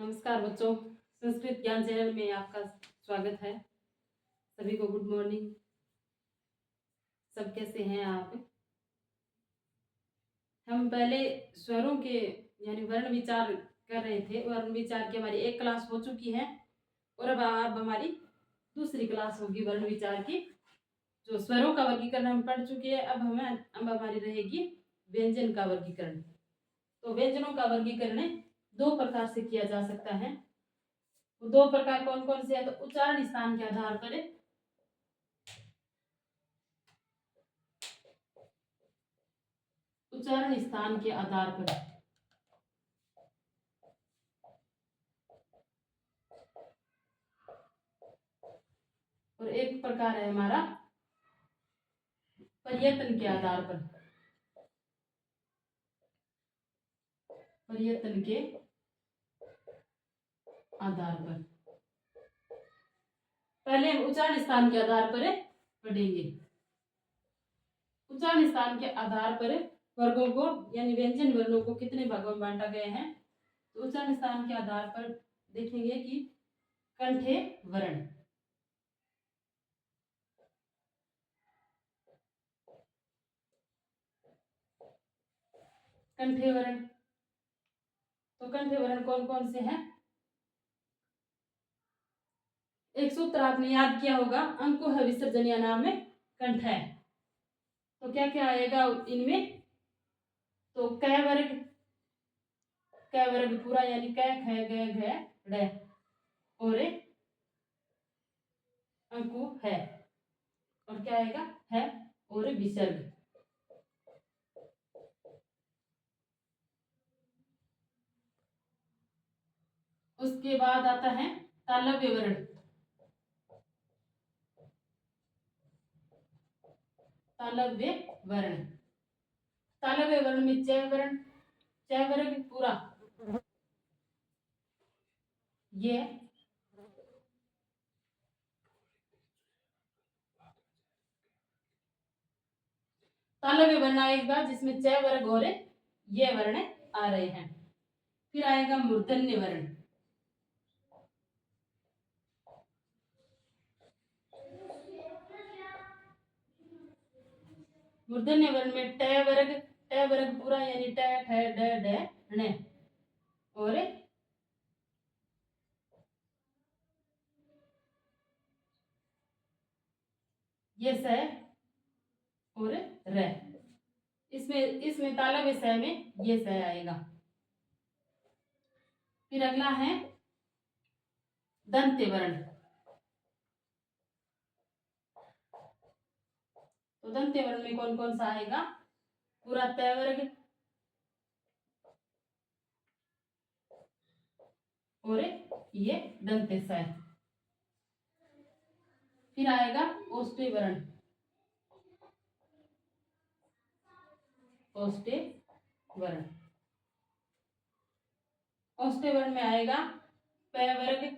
नमस्कार बच्चों, संस्कृत ज्ञान चैनल में आपका स्वागत है। सभी को गुड मॉर्निंग। सब कैसे हैं आप? हम पहले स्वरों के यानी वर्ण विचार कर रहे थे। वर्ण विचार की हमारी एक क्लास हो चुकी है और अब हमारी दूसरी क्लास होगी वर्ण विचार की। जो स्वरों का वर्गीकरण हम पढ़ चुके हैं, अब हमारी रहेगी व्यंजन का वर्गीकरण। तो व्यंजनों का वर्गीकरण दो प्रकार से किया जा सकता है। दो प्रकार कौन कौन से है? तो उच्चारण स्थान के आधार पर, उच्चारण स्थान के आधार पर, और एक प्रकार है हमारा प्रयत्न के आधार पर। प्रयत्न के आधार पर पहले हम उच्चारण स्थान के आधार पर पढ़ेंगे। उच्चारण स्थान के आधार पर वर्गों को यानी व्यंजन वर्णों को कितने भागों में बांटा गया है? तो उच्चारण स्थान के आधार पर देखेंगे कि कंठे वर्ण, कंठे वर्ण। तो कंठे वर्ण कौन कौन से हैं? एक सूत्र आपने याद किया होगा, अंको है विसर्जनीय नाम में कंठ है। तो क्या क्या आएगा इनमें? तो क वर्ग, क वर्ग पूरा यानी क ख ग घ ड़, और अंकु है, और क्या आएगा? है और विसर्ग। उसके बाद आता है तालव्य वर्ण। तालव्य वर्ण, तालव्य वर्ण में च वर्ण, च वर्ग पूरा ये, तालव्य वर्ण आएगा जिसमें च वर्ग और ये वर्ण आ रहे हैं। फिर आएगा मूर्धन्य वर्ण। मूर्धन्य वर्ण में ट वर्ग, ट वर्ग पूरा यानी ट ठ ड ढ ण, और ये स और र। इसमें तालव्य स में ये स आएगा। फिर अगला है दंत्य वर्ण। तो दंत्य वर्ण में कौन कौन सा आएगा? पूरा त वर्ग और ये दंत्य स। फिर आएगा ओष्ठ्य वर्ण। ओष्ठ्य वर्ण, ओष्ठ्य वर्ण में आएगा प वर्ग,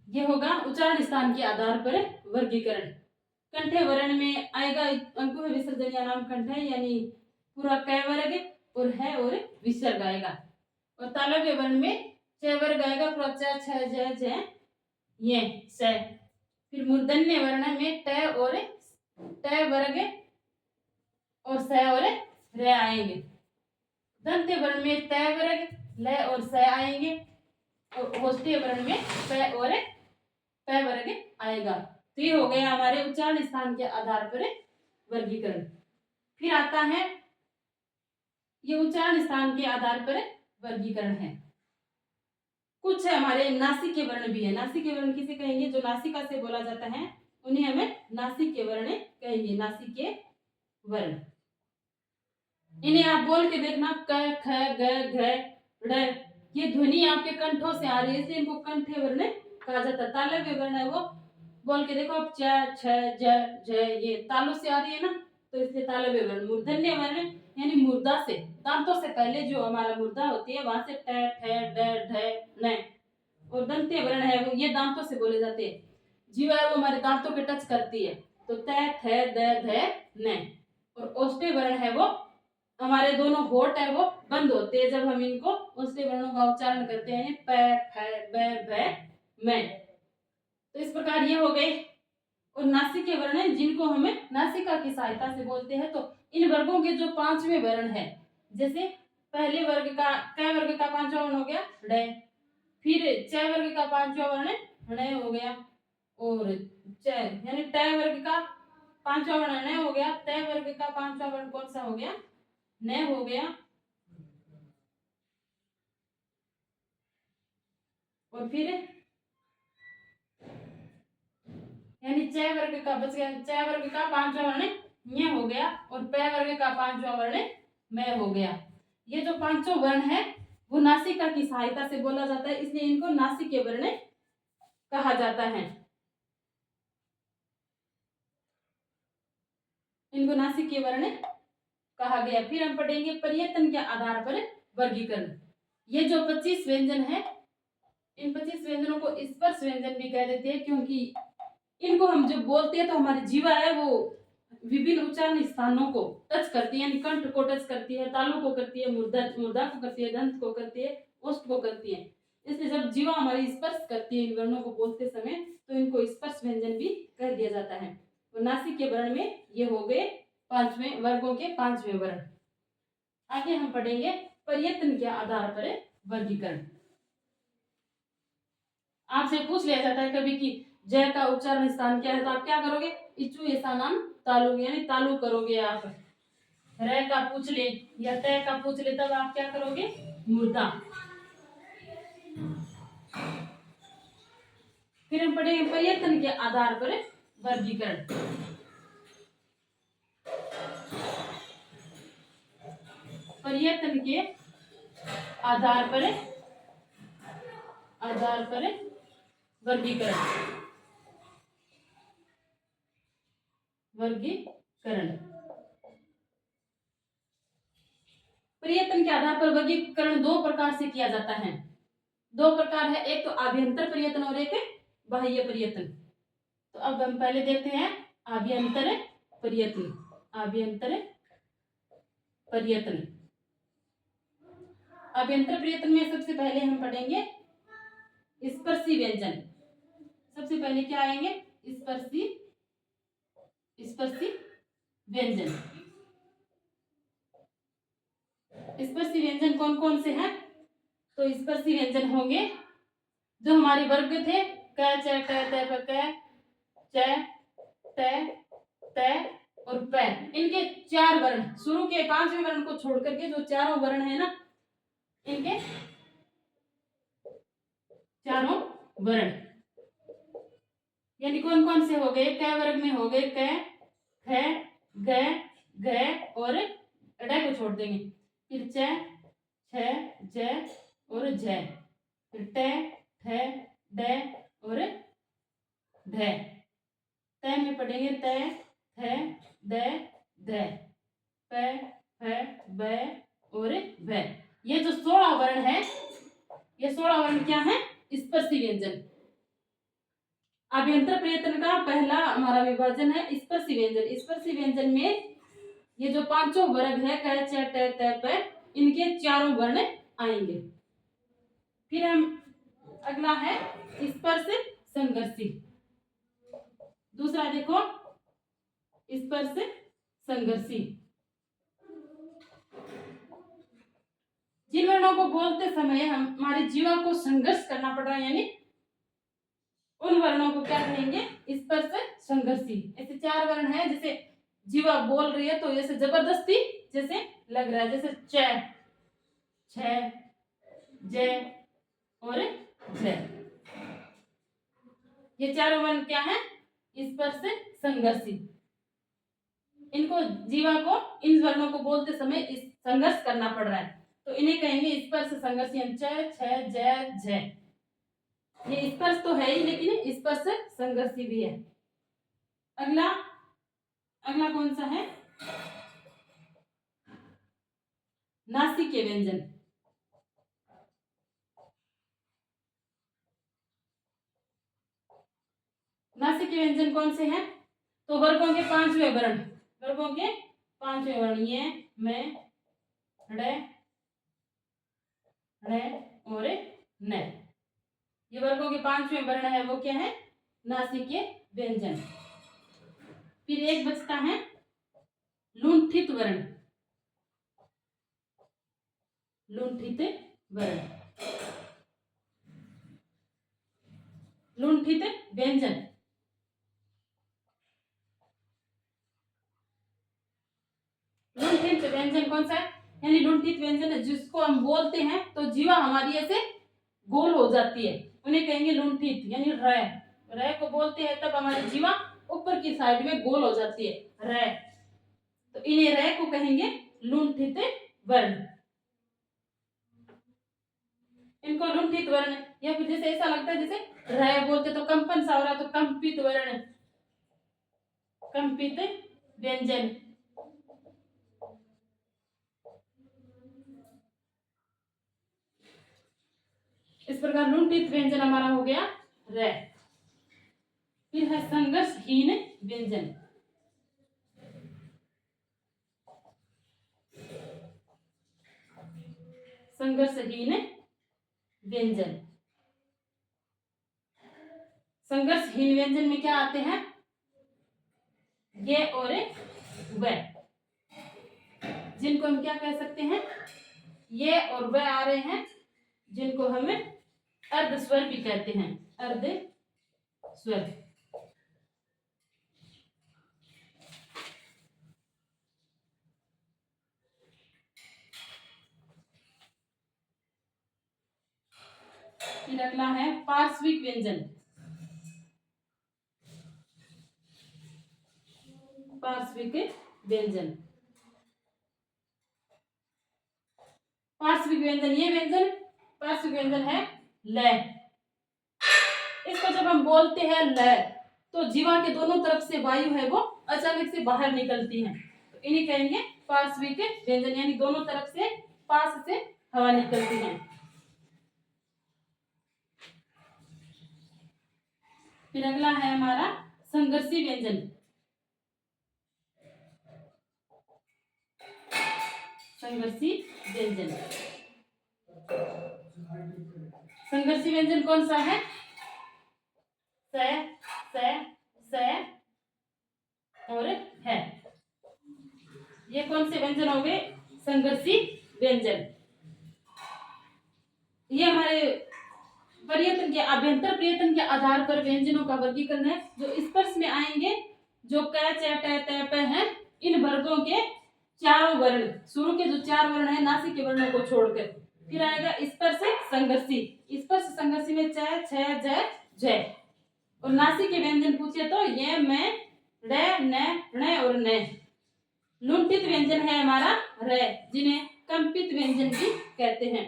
ये होगा उच्चारण स्थान के आधार पर वर्गीकरण। कंठे वर्ण में आएगा अंकु है विसर्जनीय नाम कंठ है यानी पूरा क वर्ग और है और विसर्ग आएगा। और तालव्य वर्ण में च वर्ग आएगा पूरा च छ ज ज ये स। फिर मूर्धन्य वर्ण में ट और ट वर्ग और स और र आएंगे। दंत्य वर्ण में त वर्ग ल और स आएंगे, और ओष्ठ्य वर्ण में प और प वर्ग आएगा। तो ये हो गया हमारे उच्चारण स्थान के आधार पर वर्गीकरण। फिर आता है ये उच्चारण स्थान के आधार पर वर्गीकरण है। कुछ है हमारे नासिक वर्ण भी है। नासिक वर्ण किसे कहेंगे? जो नासिका से बोला जाता है उन्हें हमें नासिक वर्ण कहेंगे। नासिक वर्ण, इन्हें आप बोल के देखना, क ख ग घ ड़, ये ध्वनि आपके कंठों से आ रही है, इसलिए इनको कंठे वर्ण कहा जाता है। तालव्य वर्ण है वो बोल के देखो, आप च छ ज झ ये तालु से आ रही है ना, तो इसलिए तालव्य वर्ण। मूर्धन्य वर्ण यानी मुर्दा से, दांतों से पहले जो हमारा मुर्दा होती है वहां से ट ठ ड ढ न। और दंत्य वर्ण है वो ये दांतों से बोले जाते हैं। जीवा है वो हमारे दांतों के टच करती है, तो त थ द ध न। और ओष्ठ्य वर्ण है वो, हमारे दोनों होठ है वो बंद होते हैं जब हम इनको ओष्ठ्य वर्णों का उच्चारण करते हैं, प फ ब भ मैं। तो इस प्रकार ये हो गए। और नासिक के वर्ण है जिनको हमें नासिका की सहायता से बोलते हैं। तो इन वर्गों के जो पांचवें वर्ण है, जैसे पहले वर्ग का क वर्ग का पांचवा वर्ण हो गया ड, फिर च वर्ग का पांचवा वर्ण ण हो गया, और च यानी ट वर्ग का पांचवा वर्ण न हो गया, त वर्ग का पांचवा वर्ण कौन सा हो गया, न हो गया, और फिर यानी च वर्ग का बच गया, च वर्ग का पांचवा वर्ण ञ हो गया, और प वर्ग का पांचवा वर्ण मैं हो गया। ये जो पांचों वर्ण है वो नासिका की सहायता से बोला जाता है, इसलिए इनको नासिक के वर्ण कहा जाता है। इनको नासिक के वर्ण कहा गया। फिर हम पढ़ेंगे प्रयत्न के आधार पर वर्गीकरण। ये जो 25 व्यंजन है, इन 25 व्यंजनों को स्पर्श व्यंजन भी कह देते हैं, क्योंकि इनको हम जब बोलते हैं तो हमारी जीवा है वो विभिन्न उच्चारण स्थानों को टच करती है, यानी कंठ को टच करती है, तालु को करती है, मूर्धा को करती है, दंत को करती है, ओष्ठ को करती है। इसलिए जब जीवा हमारी स्पर्श करती है इन वर्णों को बोलते समय, तो इनको स्पर्श व्यंजन भी कह दिया जाता है। तो नासिक के वर्ण में ये हो गए पांचवें वर्गों के पांचवें वर्ण। आगे हम पढ़ेंगे प्रयत्न के आधार पर वर्गीकरण। आपसे पूछ लिया जाता है कभी कि जय का उच्चारण स्थान क्या है, तो आप क्या करोगे, इचु ऐसा नाम तालु, यानी तालु करोगे आप। रे का पूछ ले या तय का पूछ ले, तब आप क्या करोगे, मूर्धा। फिर हम पढ़ेंगे प्रयत्न के आधार पर वर्गीकरण। प्रयत्न के आधार पर वर्गीकरण। प्रयत्न के आधार पर वर्गीकरण दो प्रकार से किया जाता है। दो प्रकार है, एक तो आभ्यंतर प्रयत्न और एक बाह्य प्रयत्न। तो अब हम पहले देखते हैं आभ्यंतर प्रयत्न। आभ्यंतर प्रयत्न, आभ्यंतर प्रयत्न में सबसे पहले हम पढ़ेंगे स्पर्शी व्यंजन। सबसे पहले क्या आएंगे, स्पर्शी व्यंजन। स्पर्शी व्यंजन कौन कौन से हैं, तो स्पर्शी व्यंजन होंगे जो हमारे वर्ग थे, क च ट त प क, च त त और प। इनके चार वर्ण, शुरू के पांचवें वर्ण को छोड़ करके जो चारों वर्ण है ना, इनके चारों वर्ण यानी कौन कौन से हो गए, क वर्ग में हो गए क, ख, ग, घ और ड को छोड़ देंगे। फिर च, छ, ज और झ, फिर ट, ठ, ड और ढ। त में पढ़ेंगे त, थ, द, ध, प, फ, ब और भ। ये जो 16 वर्ण है, ये 16 वर्ण क्या है, स्पर्शी व्यंजन। अभ्यंतर प्रयत्न का पहला हमारा विभाजन है स्पर्शी व्यंजन। स्पर्शी व्यंजन में ये जो पांचों वर्ग है क च ट त प, इनके चारों वर्ण आएंगे। फिर हम अगला है स्पर्श संघर्षी। दूसरा देखो स्पर्श संघर्षी। जिन वर्णों को बोलते समय हमारे जीवा को संघर्ष करना पड़ रहा है, यानी उन वर्णों को क्या कहेंगे, स्पर्श संघर्षी। ऐसे चार वर्ण है, जैसे जीवा बोल रही है तो ऐसे जबरदस्ती जैसे लग रहा है, जैसे च, छ, ज और झ। ये चारों वर्ण क्या है, स्पर्श संघर्षी। इनको जीवा को इन वर्णों को बोलते समय संघर्ष करना पड़ रहा है, तो इन्हें कहेंगे स्पर्श संघर्षी। च, छ, ज, झ। ये स्पर्श तो है ही, लेकिन स्पर्श संघर्षी भी है। अगला कौन सा है, नासिक के व्यंजन। नासिक के व्यंजन कौन से हैं, तो वर्गों के पांचवें वर्ण, वर्गों के पांचवें वर्ण ये मैं, ड़, ण और न। ये वर्गों के पांचवें वर्ण है वो क्या है? नासिकीय व्यंजन। फिर एक बचता है लुंठित वर्ण। लुंठित वर्ण, लुंठित व्यंजन। लुंठित व्यंजन कौन सा है? यानी लुंठित व्यंजन है जिसको हम बोलते हैं तो जीवा हमारी ऐसे गोल हो जाती है, उन्हें कहेंगे लुंठित। यानी र को बोलते हैं तब हमारी जीवा ऊपर की साइड में गोल हो जाती है, र। तो इन्हें र को कहेंगे लुंठित वर्ण। इनको लुंठित वर्ण, या फिर जैसे ऐसा लगता है जैसे र बोलते तो कंपन सा हो रहा, तो कंपित वर्ण, कंपित व्यंजन। इस प्रकार लुंठित व्यंजन हमारा हो गया र। फिर है संघर्षहीन व्यंजन। संघर्षहीन व्यंजन। संघर्षहीन व्यंजन में क्या आते हैं? ये और व, जिनको हम क्या कह सकते हैं? ये और व आ रहे हैं, जिनको हम अर्ध स्वर भी कहते हैं, अर्ध स्वर। फिर अगला है पार्श्विक व्यंजन। पार्श्विक व्यंजन, पार्श्विक व्यंजन, ये व्यंजन पार्श्विक व्यंजन है ल। इसको जब हम बोलते हैं ल तो जीवा के दोनों तरफ से वायु है वो अचानक से बाहर निकलती है, तो इन्हें कहेंगे पार्श्विक व्यंजन। यानी दोनों तरफ से पास से हवा निकलती है। फिर अगला है हमारा संघर्षी व्यंजन। संघर्षी व्यंजन, संघर्षी व्यंजन कौन सा है? स, स और है। ये कौन से व्यंजन हो गए? संघर्षी व्यंजन। ये हमारे प्रयत्न के, अभ्यंतर प्रयत्न के आधार पर व्यंजनों का वर्गीकरण है। जो स्पर्श में आएंगे, जो क, च, ट, त, प है, इन वर्गों के चारों वर्ण, शुरू के जो चार वर्ण है नासिक के वर्णों को छोड़कर, फिर आएगा स्पर्श संघर्षी। स्पर्श संघर्षी में च, छ, ज, झ। और नासिक के व्यंजन पूछे तो ये, मैं, ड़, न, ण और न। लुंठित व्यंजन है हमारा र, जिन्हें कंपित व्यंजन भी कहते हैं।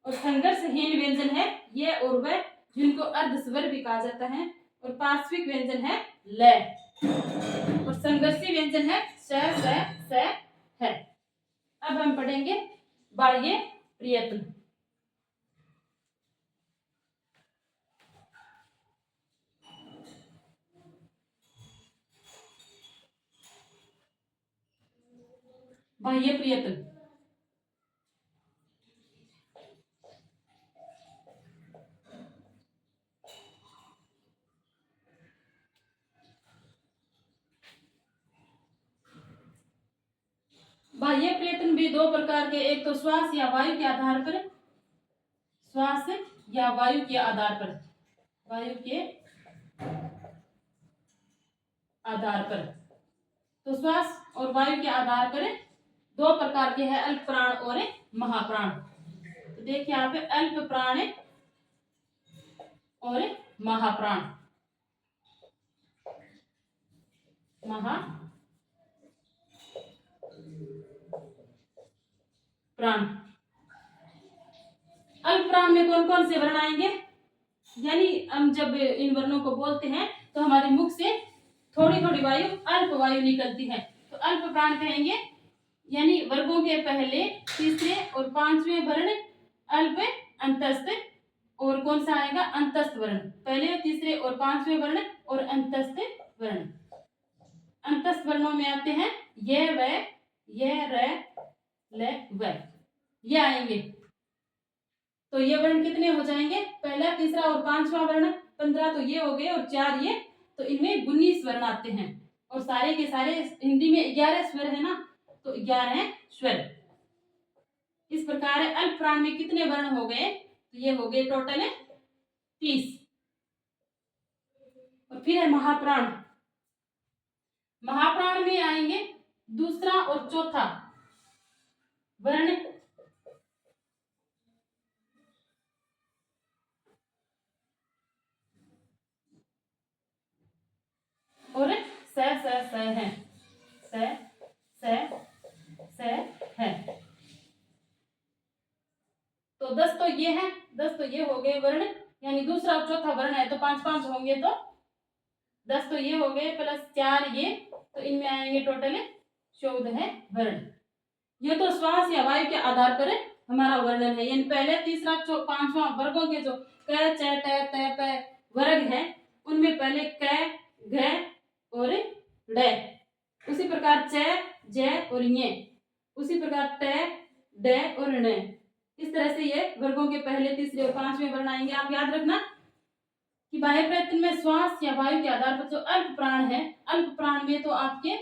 और संघर्षहीन व्यंजन है ये और वह, जिनको अर्ध स्वर भी कहा जाता है। और पार्श्विक व्यंजन है ल। और संघर्षी व्यंजन है स है। अब हम पढ़ेंगे बाह्य प्रयत्न। बाह्य प्रयत्न, बाह्य प्रयत्न भी दो प्रकार के, एक तो श्वास या वायु के आधार पर, श्वास या वायु के आधार पर, वायु के आधार पर। तो श्वास और वायु के आधार पर दो प्रकार के हैं, अल्प प्राण और महाप्राण। तो देखिए यहाँ पे अल्प प्राण और महाप्राण। प्राण, अल्प प्राण में कौन कौन से वर्ण आएंगे? यानी हम जब इन वर्णों को बोलते हैं तो हमारे मुख से थोड़ी थोड़ी वायु, अल्प वायु निकलती है, तो अल्प प्राण कहेंगे। यानी वर्गों के पहले, तीसरे और पांचवें वर्ण अल्प अंतस्थ, और कौन सा आएगा? अंतस्थ वर्ण। पहले, तीसरे और पांचवें वर्ण और अंतस्थ वर्ण। अंतस्थ वर्णों में आते हैं ये, व, ये र ल व, ये आएंगे। तो ये वर्ण कितने हो जाएंगे, पहला, तीसरा और पांचवा वर्ण, 15 तो ये हो गए और 4 ये, तो इनमें 19 वर्ण आते हैं। और सारे के सारे हिंदी में 11 स्वर है ना, तो 11 स्वर। इस प्रकार अल्प प्राण में कितने वर्ण हो गए, तो ये हो गए टोटल 30। और फिर है महाप्राण। महाप्राण में आएंगे दूसरा और चौथा वर्ण, और स है, स है। तो 10 तो ये है, 10 तो ये हो गए वर्ण, यानी दूसरा और चौथा वर्ण है तो 5 होंगे, तो 10 तो ये हो गए प्लस 4 ये, तो इनमें आएंगे टोटल 14 वर्ण। ये तो श्वास या वायु के आधार पर हमारा वर्णन है। यानी पहले, तीसरा, पांचवा वर्गों के जो क च ट त प वर्ग है, उनमें पहले क घ और ड, उसी प्रकार च ज और ञ, उसी प्रकार ट ड और ण। इस तरह से ये वर्गों के पहले, तीसरे और पांचवें वर्ण आएंगे। आप याद रखना कि बाह्य प्रयत्न में श्वास या वायु के आधार पर जो अल्प प्राण है, अल्प प्राण में तो आपके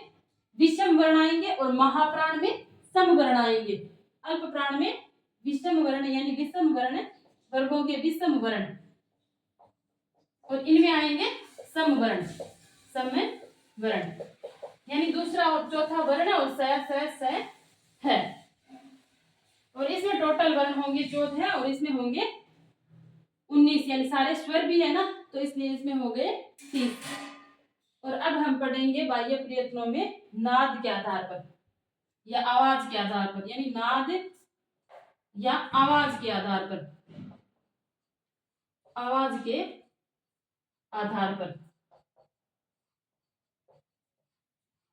विषम वर्ण आएंगे और महाप्राण में सम वर्ण आएंगे। अल्प प्राण में विषम वर्ण यानी विषम वर्ण, वर्गों के विषम वर्ण, और इनमें आएंगे सम वर्ण, सम वर्ण, यानी दूसरा और चौथा वर्ण और स है। और इसमें टोटल वर्ण होंगे 14 और इसमें होंगे 19, यानी सारे स्वर भी है ना, तो इसलिए इसमें हो गए 30। और अब हम पढ़ेंगे बाह्य प्रयत्नों में नाद के आधार पर या आवाज के आधार पर, यानी नाद या आवाज के आधार पर, आवाज के आधार पर।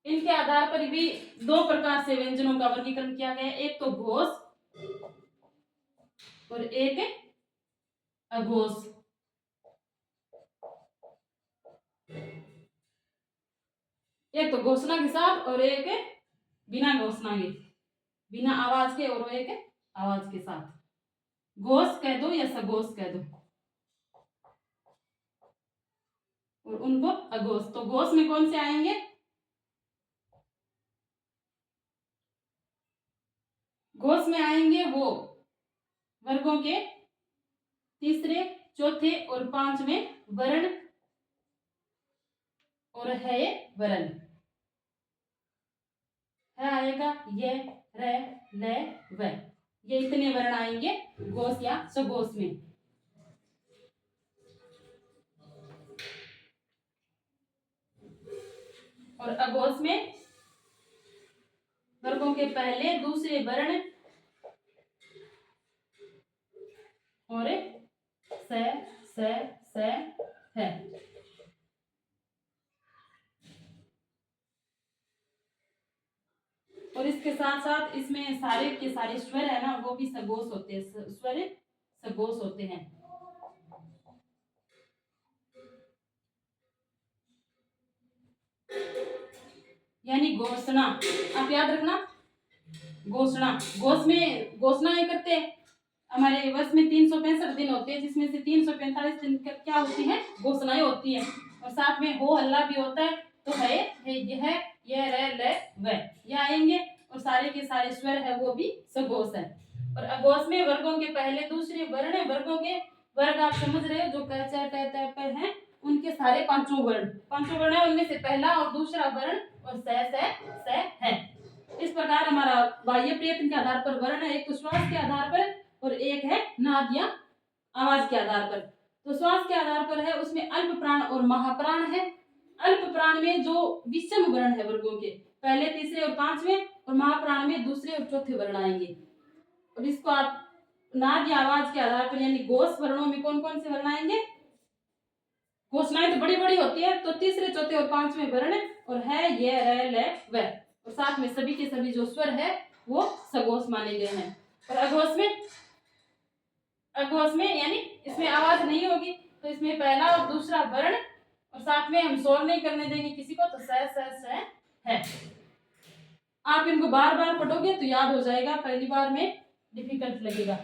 इनके आधार पर भी 2 प्रकार से व्यंजनों का वर्गीकरण किया गया है, एक तो घोष और एक अघोष। एक तो घोषणा के साथ और एक बिना घोषणा के, बिना आवाज के, और एक आवाज के साथ। घोष कह दो या सघोष कह दो, और उनको अघोष। तो घोष में कौन से आएंगे, घोष में आएंगे वो वर्गों के तीसरे, चौथे और पांचवें वर्ण और है वर्ण। है आएगा ये, र ल व, ये इतने वर्ण आएंगे घोष या सघोष में। और अघोष में वर्गों के पहले, दूसरे वर्ण और स है। और इसके साथ साथ इसमें सारे के सारे स्वर है ना, वो भी सघोष होते हैं, स्वर सघोष होते हैं। यानी घोषणा, आप याद रखना, घोषणा, घोष में घोषणाएं करते हैं। हमारे वर्ष में 365 दिन होते हैं, जिसमें से 345 दिन क्या होती है, घोषणाएं होती है। और साथ में हो हल्ला भी होता है, तो है यह र ल व, ये आएंगे। और सारे के सारे स्वर है वो भी सघोष है। और अघोष में वर्गों के पहले, दूसरे वर्ण, वर्गों के वर्ग आप समझ रहे हो, जो क च ट त प हैं, उनके सारे पांचों वर्ण है, उनमें से पहला और दूसरा वर्ण और स है। इस प्रकार हमारा बाह्य प्रयत्न के आधार पर वर्ण है, एक तो श्वास के आधार पर और एक है नाद या आवाज के आधार पर। तो श्वास के आधार पर है, उसमें अल्प प्राण और महाप्राण है। अल्प प्राण में जो विषम वर्ण है वर्गों के पहले, तीसरे और पांचवें, और महाप्राण में दूसरे और चौथे वर्ण आएंगे। और इसको आप नाद या आवाज के आधार पर, यानी घोष वर्णों में कौन कौन से वर्ण आएंगे, घोषणाएं तो बड़ी बड़ी होती है, तो तीसरे, चौथे और पांचवें वर्ण और है ये, र ल व, और साथ में सभी के सभी जो स्वर है वो सघोष माने गए हैं। और अघोष में यानी इसमें आवाज नहीं होगी, तो इसमें पहला और दूसरा वर्ण, और साथ में हम शोर नहीं करने देंगे किसी को, तो स है। आप आप इनको बार बार पढ़ोगे तो याद हो जाएगा, पहली बार में डिफिकल्ट लगेगा।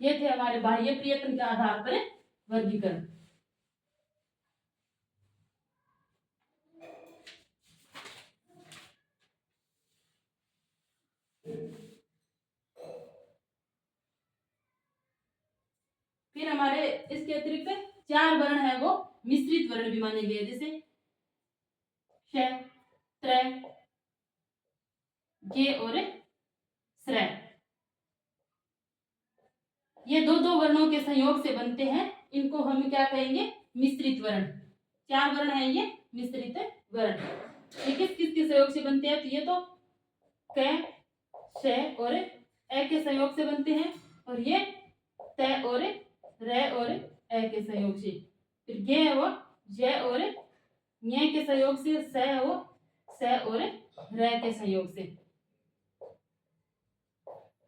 ये थे हमारे बाह्य प्रयत्न के आधार पर वर्गीकरण। फिर हमारे इसके अतिरिक्त 4 वर्ण है वो मिश्रित वर्ण भी माने गए, जैसे श, त्र, गे और श्र। ये दो दो वर्णों के संयोग से बनते हैं, इनको हम क्या कहेंगे? मिश्रित वर्ण। 4 वर्ण है ये मिश्रित वर्ण। ये किस किस के सहयोग से बनते हैं? तो ये तो क, श और ए के संयोग से बनते हैं, और ये त और र और ए के संयोग से। फिर गे और ज और ञ के संयोग से, स और र के संयोग से।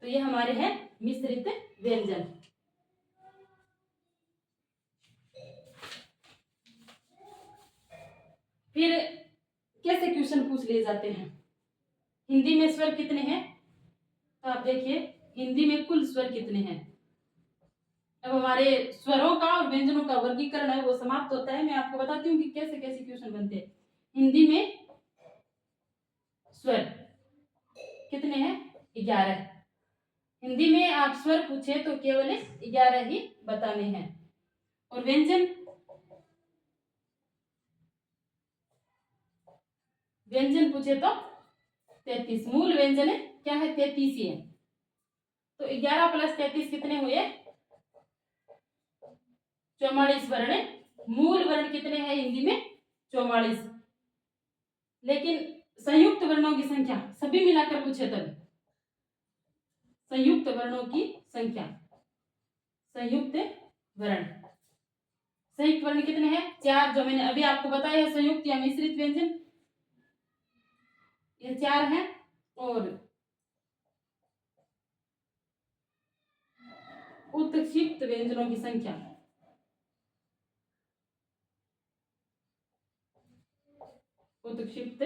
तो ये हमारे हैं मिश्रित व्यंजन। फिर कैसे क्वेश्चन पूछ लिए जाते हैं? हिंदी में स्वर कितने हैं? तो आप देखिए हिंदी में कुल स्वर कितने हैं। अब हमारे स्वरों का और व्यंजनों का वर्गीकरण है वो समाप्त होता है। मैं आपको बताती हूँ कि कैसे कैसे क्वेश्चन बनते हैं। हिंदी में स्वर कितने हैं? 11। हिंदी में आप स्वर पूछे तो केवल 11 ही बताने हैं। और व्यंजन पूछे तो 33। मूल व्यंजन क्या है? 33 ही है। तो 11 + 33 कितने हुए? 44 वर्ण। मूल वर्ण कितने हैं हिंदी में? 44। लेकिन संयुक्त वर्णों की संख्या सभी मिलाकर पूछे तब संयुक्त वर्णों की संख्या, संयुक्त वर्ण कितने हैं? 4, जो मैंने अभी आपको बताया है संयुक्त या मिश्रित व्यंजन, ये 4 हैं। और उत्क्षिप्त व्यंजनों की संख्या, उत्क्षिप्त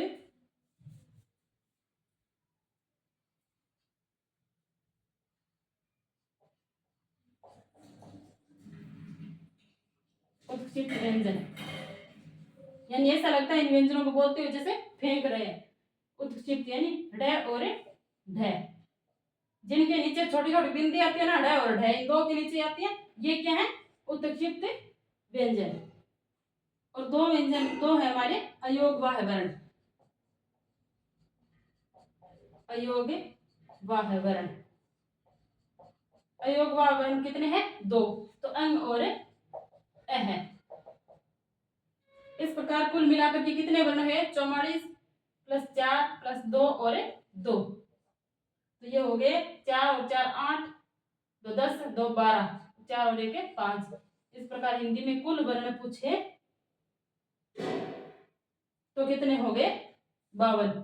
व्यंजन, यानी ऐसा लगता है इन व्यंजनों को बोलते हुए जैसे फेंक रहे हैं। उत्क्षिप्त यानी ड और ढ, जिनके नीचे छोटी छोटी बिंदी आती है ना, ढ और ढ, इन दो के नीचे आती है, ये क्या है? उत्क्षिप्त व्यंजन। और दो है हमारे अयोगवाह वर्ण। अयोगवाह वर्ण, अयोगवाह वर्ण कितने हैं? 2। तो अंग और अ है। इस प्रकार कुल मिलाकर के कितने वर्ण हुए? 44 + 4 + 2 और 2। तो ये हो गए 4 और 4 8, 2 10, 2 12, 4 और 1 5। इस प्रकार हिंदी में कुल वर्ण पूछे तो कितने हो गए? 52।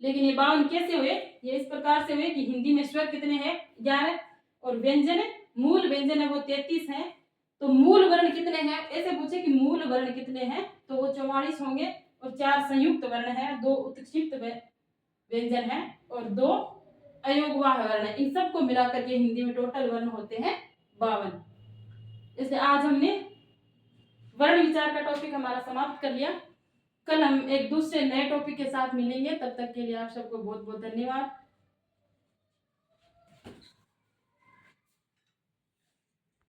लेकिन ये 52 कैसे हुए? ये इस प्रकार से हुए कि हिंदी में स्वर कितने हैं? 11, और व्यंजन मूल व्यंजन है वो 33 है। तो मूल वर्ण कितने हैं? ऐसे पूछे कि मूल वर्ण कितने हैं, तो वो 44 होंगे। और 4 संयुक्त वर्ण है, 2 उत्क्षिप्त व्यंजन है और 2 अयोगवाह वर्ण है। इन सबको मिलाकर के हिंदी में टोटल वर्ण होते हैं 52। इसलिए आज हमने वर्ण विचार का टॉपिक हमारा समाप्त कर लिया। कल हम एक दूसरे नए टॉपिक के साथ मिलेंगे। तब तक के लिए आप सबको बहुत बहुत धन्यवाद।